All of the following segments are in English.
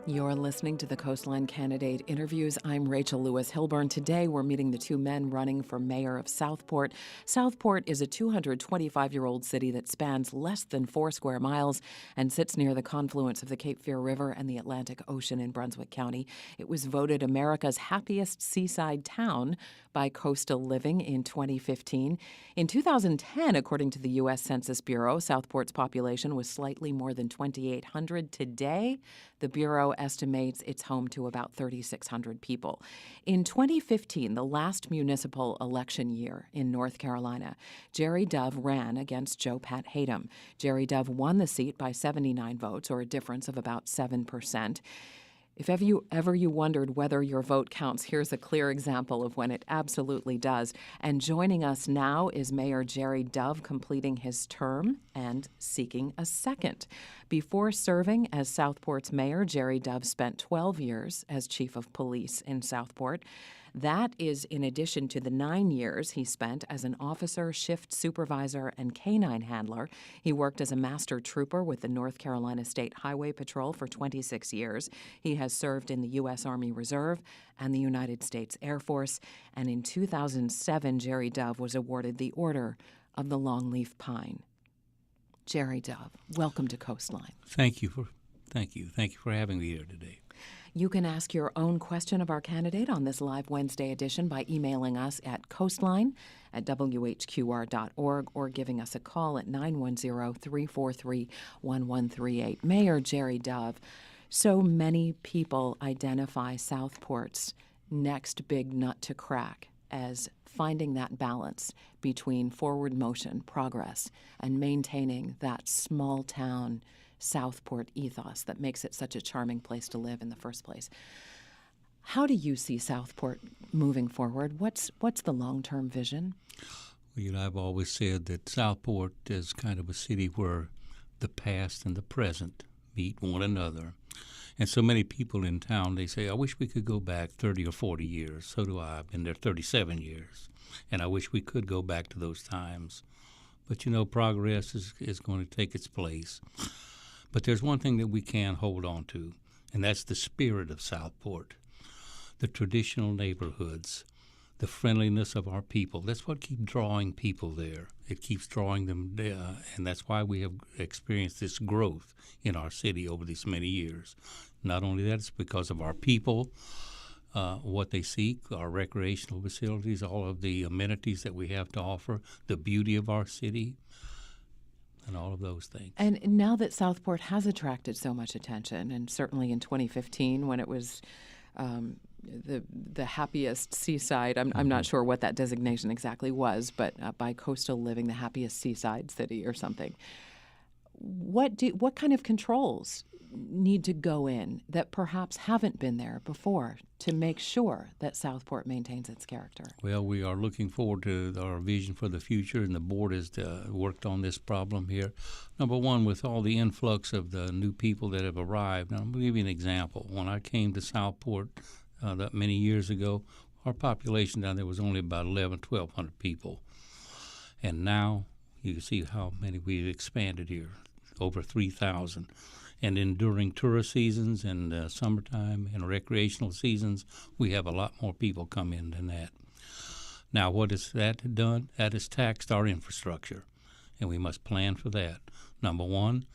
You're listening to the Coastline Candidate Interviews. I'm Rachel Lewis Hilburn. Today, we're meeting the two men running for mayor of Southport. Southport is a 225-year-old city that spans less than 4 square miles and sits near the confluence of the Cape Fear River and the Atlantic Ocean in Brunswick County. It was voted America's happiest seaside town by Coastal Living in 2015. In 2010, according to the U.S. Census Bureau, Southport's population was slightly more than 2,800. Today, the Bureau estimates it's home to about 3,600 people. In 2015, the last municipal election year in North Carolina, Jerry Dove ran against Joe Pat Haytem. Jerry Dove won the seat by 79 votes, or a difference of about 7%. If ever you wondered whether your vote counts, here's a clear example of when it absolutely does. And joining us now is Mayor Jerry Dove, completing his term and seeking a second. Before serving as Southport's mayor, Jerry Dove spent 12 years as chief of police in Southport. That is in addition to the 9 years he spent as an officer, shift supervisor, and canine handler. He worked as a master trooper with the North Carolina State Highway Patrol for 26 years. He has served in the U.S. Army Reserve and the United States Air Force. And in 2007, Jerry Dove was awarded the Order of the Longleaf Pine. Jerry Dove, welcome to Coastline. Thank you for having me here today. You can ask your own question of our candidate on this live Wednesday edition by emailing us at coastline@whqr.org or giving us a call at 910-343-1138. Mayor Jerry Dove, so many people identify Southport's next big nut to crack as finding that balance between forward motion, progress, and maintaining that small town Southport ethos that makes it such a charming place to live in the first place. How do you see Southport moving forward? What's the long-term vision? Well, I've always said that Southport is kind of a city where the past and the present meet one another. And so many people in town, they say, I wish we could go back 30 or 40 years. So do I. I've been there 37 years. And I wish we could go back to those times. But, progress is going to take its place. But there's one thing that we can hold on to, and that's the spirit of Southport, the traditional neighborhoods, the friendliness of our people. That's what keeps drawing people there. It keeps drawing them there, and that's why we have experienced this growth in our city over these many years. Not only that, it's because of our people, what they seek, our recreational facilities, all of the amenities that we have to offer, the beauty of our city, and all of those things. And now that Southport has attracted so much attention, and certainly in 2015 when it was the happiest seaside, I'm not sure what that designation exactly was, but by Coastal Living, the happiest seaside city or something. What kind of controls need to go in that perhaps haven't been there before to make sure that Southport maintains its character? Well, we are looking forward to our vision for the future, and the board has worked on this problem here. Number one, with all the influx of the new people that have arrived, now I'm going to give you an example. When I came to Southport that many years ago, our population down there was only about 1,100 people. And now you can see how many we've expanded here, over 3,000. And during tourist seasons and summertime and recreational seasons, we have a lot more people come in than that. Now, what has that done? That has taxed our infrastructure, and we must plan for that. Number one,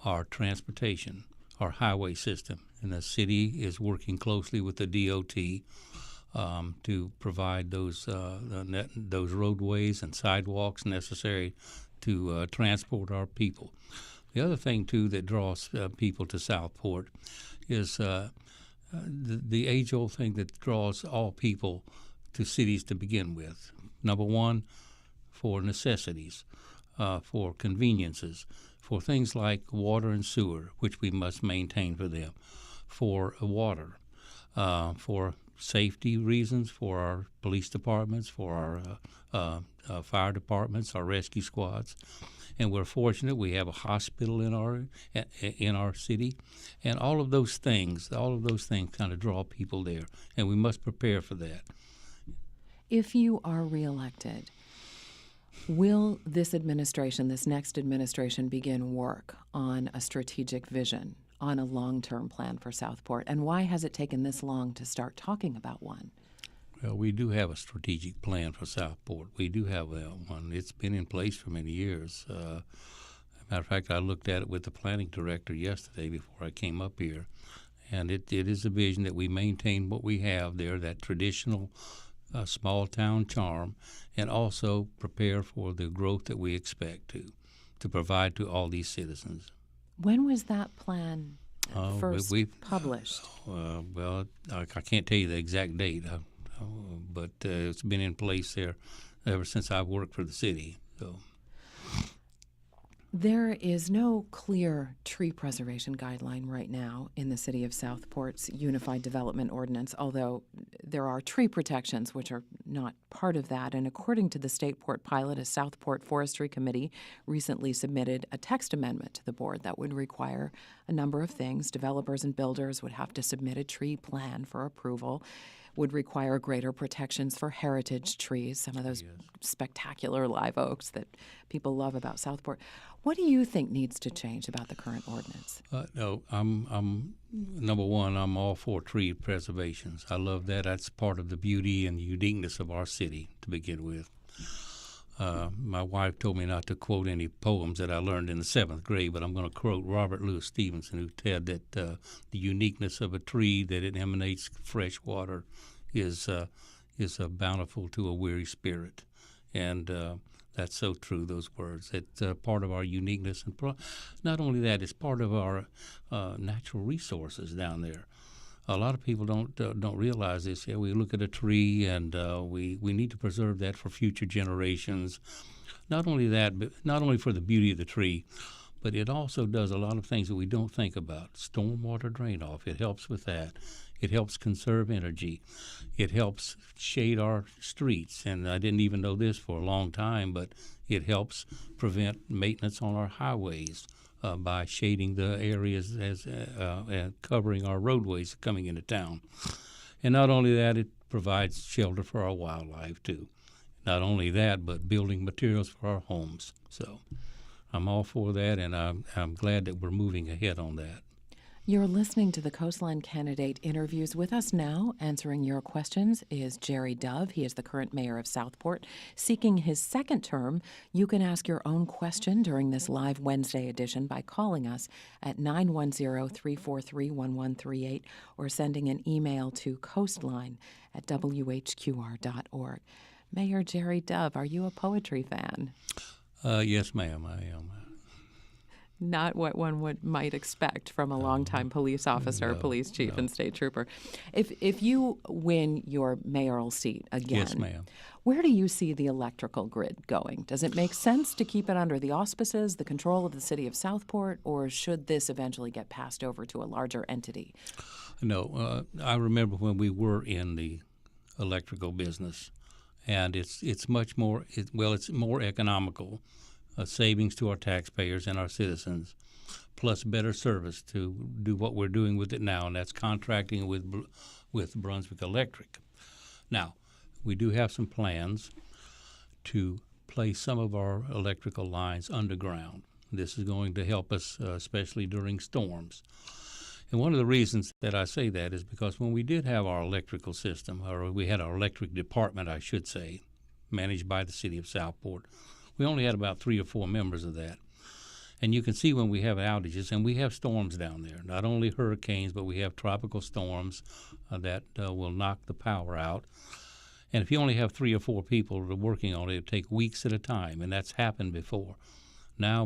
our transportation, our highway system. And the city is working closely with the DOT to provide those roadways and sidewalks necessary to transport our people. The other thing, too, that draws people to Southport is the age-old thing that draws all people to cities to begin with. Number one, for necessities, for conveniences, for things like water and sewer, which we must maintain for them, for water, for safety reasons, for our police departments, for our fire departments, our rescue squads. And we're fortunate we have a hospital in our city, and all of those things kind of draw people there, and we must prepare for that. If you are reelected, will this next administration, begin work on a strategic vision on a long-term plan for Southport, and why has it taken this long to start talking about one? Well, we do have a strategic plan for Southport. We do have one. It's been in place for many years. Matter of fact, I looked at it with the planning director yesterday before I came up here, and it is a vision that we maintain what we have there, that traditional small town charm, and also prepare for the growth that we expect to provide to all these citizens. When was that plan first published? Well, I can't tell you the exact date, but it's been in place there ever since I've worked for the city. So. There is no clear tree preservation guideline right now in the City of Southport's Unified Development Ordinance, although there are tree protections which are not part of that. And according to the State Port Pilot, a Southport Forestry Committee recently submitted a text amendment to the board that would require a number of things. Developers and builders would have to submit a tree plan for approval, would require greater protections for heritage trees, some of those spectacular live oaks that people love about Southport. What do you think needs to change about the current ordinance? No, I'm number one, I'm all for tree preservations. I love that. That's part of the beauty and the uniqueness of our city to begin with. My wife told me not to quote any poems that I learned in the 7th grade, but I'm going to quote Robert Louis Stevenson, who said that the uniqueness of a tree, that it emanates fresh water, is bountiful to a weary spirit. And that's so true, those words. It's part of our uniqueness. And not only that, it's part of our natural resources down there. A lot of people don't realize this. Yeah, we look at a tree, and we need to preserve that for future generations. Not only that, but not only for the beauty of the tree, but it also does a lot of things that we don't think about. Stormwater drain off, it helps with that. It helps conserve energy. It helps shade our streets, and I didn't even know this for a long time, but it helps prevent maintenance on our highways. By shading the areas and covering our roadways coming into town. And not only that, it provides shelter for our wildlife, too. Not only that, but building materials for our homes. So I'm all for that, and I'm glad that we're moving ahead on that. You're listening to the Coastline Candidate Interviews. With us now, answering your questions, is Jerry Dove. He is the current mayor of Southport, seeking his second term. You can ask your own question during this live Wednesday edition by calling us at 910-343-1138 or sending an email to coastline@whqr.org. Mayor Jerry Dove, are you a poetry fan? Yes, ma'am, I am. Not what one might expect from a longtime police officer, police chief, and state trooper. If you win your mayoral seat again, yes, ma'am, where do you see the electrical grid going? Does it make sense to keep it under the auspices, the control of the city of Southport, or should this eventually get passed over to a larger entity? No, I remember when we were in the electrical business, and it's much more, it's more economical. Savings to our taxpayers and our citizens, plus better service to do what we're doing with it now, and that's contracting with Brunswick Electric. Now, we do have some plans to place some of our electrical lines underground. This is going to help us, especially during storms. And one of the reasons that I say that is because when we did have our electrical system, or we had our electric department, I should say, managed by the city of Southport, we only had about 3 or 4 members of that. And you can see when we have outages, and we have storms down there, not only hurricanes, but we have tropical storms that will knock the power out. And if you only have 3 or 4 people working on it, it'll take weeks at a time, and that's happened before. Now,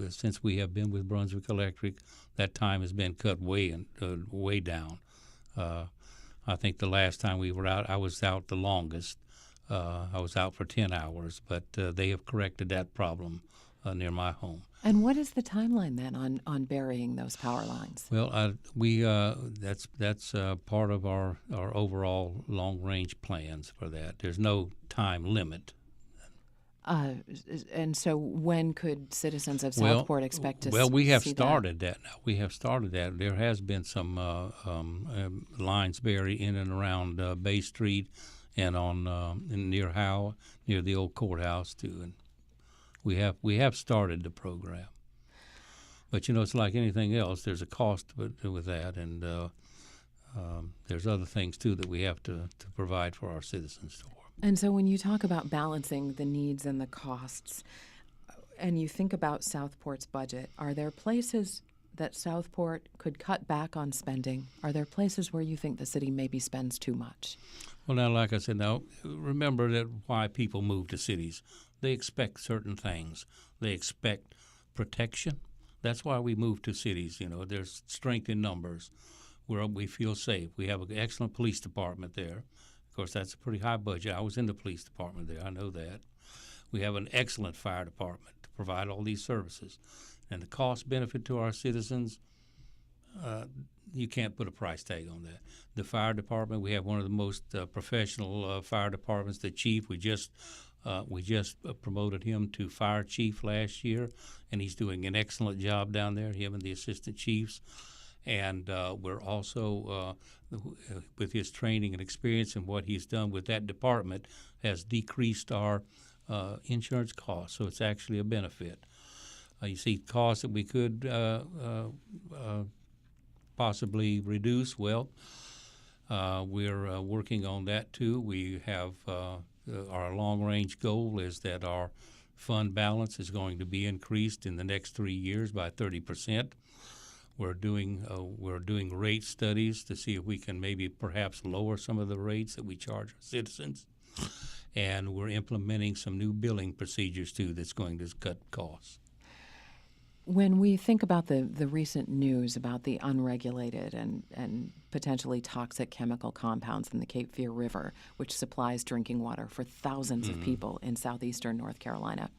since we have been with Brunswick Electric, that time has been cut way down. I think the last time we were out, I was out the longest. I was out for 10 hours, but they have corrected that problem near my home. And what is the timeline then on burying those power lines? Well, that's part of our overall long-range plans for that. There's no time limit. And so when could citizens of Southport expect to see that? Well, we have started that now. We have started that. There has been some lines buried in and around Bay Street and on near the old courthouse too, and we have started the program. But it's like anything else. There's a cost with that, and there's other things too that we have to provide for our citizens for. And so when you talk about balancing the needs and the costs, and you think about Southport's budget, are there places that Southport could cut back on spending? Are there places where you think the city maybe spends too much? Well, now, like I said, now remember that why people move to cities. They expect certain things. They expect protection. That's why we move to cities. There's strength in numbers, where we feel safe. We have an excellent police department there. Of course, that's a pretty high budget. I was in the police department there. I know that. We have an excellent fire department to provide all these services. And the cost benefit to our citizens, you can't put a price tag on that. The fire department, we have one of the most professional fire departments. The chief, we just promoted him to fire chief last year, and he's doing an excellent job down there, him and the assistant chiefs. And we're also, with his training and experience and what he's done with that department, has decreased our insurance costs. So it's actually a benefit. You see costs that we could possibly reduce. Well, we're working on that too. We have our long-range goal is that our fund balance is going to be increased in the next 3 years by 30%. We're doing rate studies to see if we can maybe perhaps lower some of the rates that we charge our citizens, and we're implementing some new billing procedures too that's going to cut costs. When we think about the recent news about the unregulated and potentially toxic chemical compounds in the Cape Fear River, which supplies drinking water for thousands of people in southeastern North Carolina,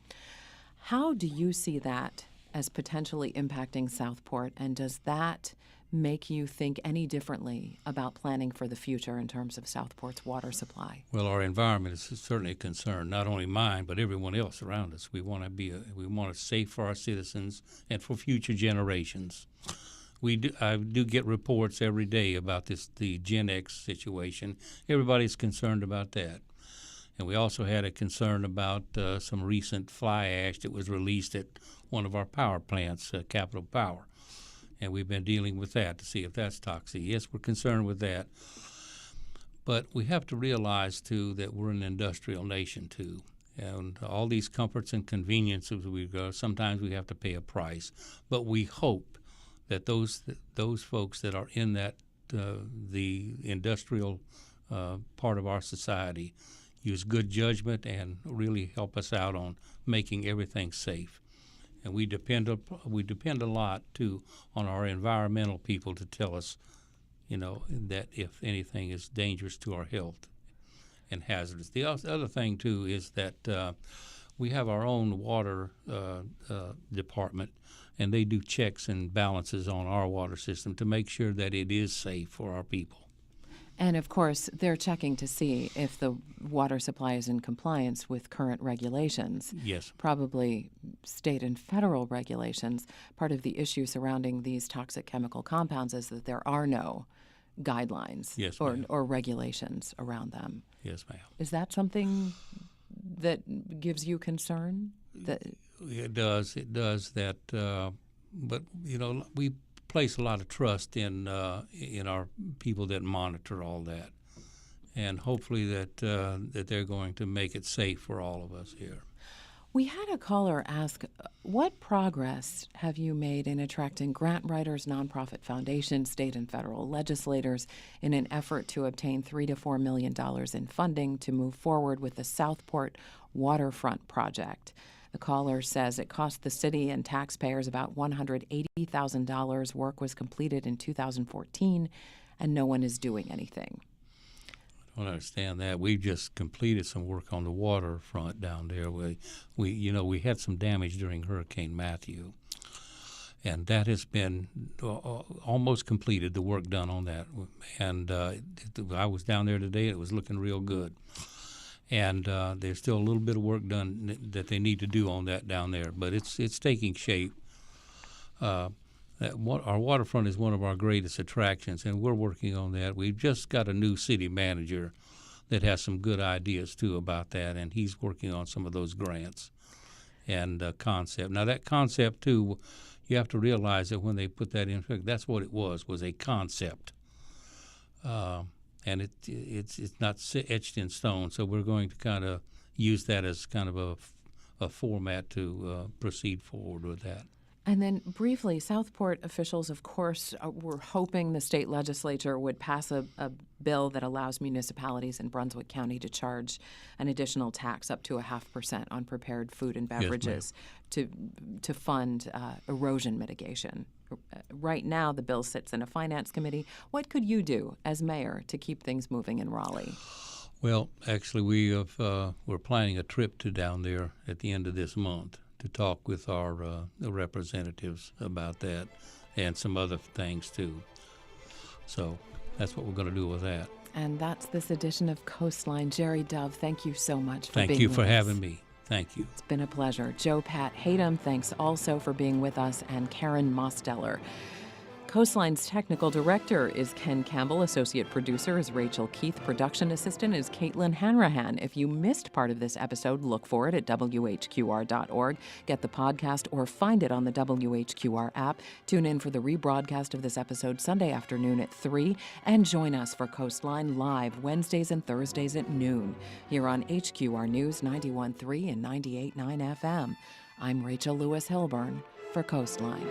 how do you see that as potentially impacting Southport, and does that make you think any differently about planning for the future in terms of Southport's water supply? Well, our environment is certainly a concern, not only mine, but everyone else around us. We want it safe for our citizens and for future generations. I do get reports every day about the Gen X situation. Everybody's concerned about that. And we also had a concern about some recent fly ash that was released at one of our power plants, Capital Power. And we've been dealing with that to see if that's toxic. Yes, we're concerned with that. But we have to realize, too, that we're an industrial nation, too. And all these comforts and conveniences sometimes we have to pay a price. But we hope that those folks that are in that the industrial part of our society use good judgment and really help us out on making everything safe. And we depend a lot too on our environmental people to tell us, that if anything is dangerous to our health and hazardous. The other thing too is that we have our own water department, and they do checks and balances on our water system to make sure that it is safe for our people. And, of course, they're checking to see if the water supply is in compliance with current regulations. Yes. Probably state and federal regulations. Part of the issue surrounding these toxic chemical compounds is that there are no guidelines yes, or regulations around them. Yes, ma'am. Is that something that gives you concern? It does. It does that. But, we place a lot of trust in our people that monitor all that, and hopefully that they're going to make it safe for all of us here. We had a caller ask, what progress have you made in attracting grant writers, nonprofit foundations, state and federal legislators in an effort to obtain $3 to $4 million in funding to move forward with the Southport waterfront project? The caller says it cost the city and taxpayers about $180,000. Work was completed in 2014, and no one is doing anything. I don't understand that. We've just completed some work on the waterfront down there. We had some damage during Hurricane Matthew, and that has been almost completed, the work done on that. And I was down there today, and it was looking real good. And there's still a little bit of work done that they need to do on that down there, but it's taking shape. Our waterfront is one of our greatest attractions, and we're working on that. We've just got a new city manager that has some good ideas, too, about that, and he's working on some of those grants. and concept. Now that concept too, you have to realize that when they put that in, that's what it was a concept, and it's not etched in stone. So we're going to kind of use that as kind of a format to proceed forward with that. And then briefly, Southport officials, of course, were hoping the state legislature would pass a bill that allows municipalities in Brunswick County to charge an additional tax up to 0.5% on prepared food and beverages to fund erosion mitigation. Right now, the bill sits in a finance committee. What could you do as mayor to keep things moving in Raleigh? Well, actually, we're planning a trip to down there at the end of this month to talk with our the representatives about that and some other things too. So that's what we're going to do with that. And that's this edition of Coastline. Jerry Dove, thank you so much for being with us. Thank you for having me. Thank you. It's been a pleasure. Joe Pat Hayden, thanks also for being with us, and Karen Mosteller. Coastline's technical director is Ken Campbell. Associate producer is Rachel Keith. Production assistant is Caitlin Hanrahan. If you missed part of this episode, look for it at WHQR.org. Get the podcast or find it on the WHQR app. Tune in for the rebroadcast of this episode Sunday afternoon at 3. And join us for Coastline Live Wednesdays and Thursdays at noon here on HQR News 91.3 and 98.9 FM. I'm Rachel Lewis Hilburn for Coastline.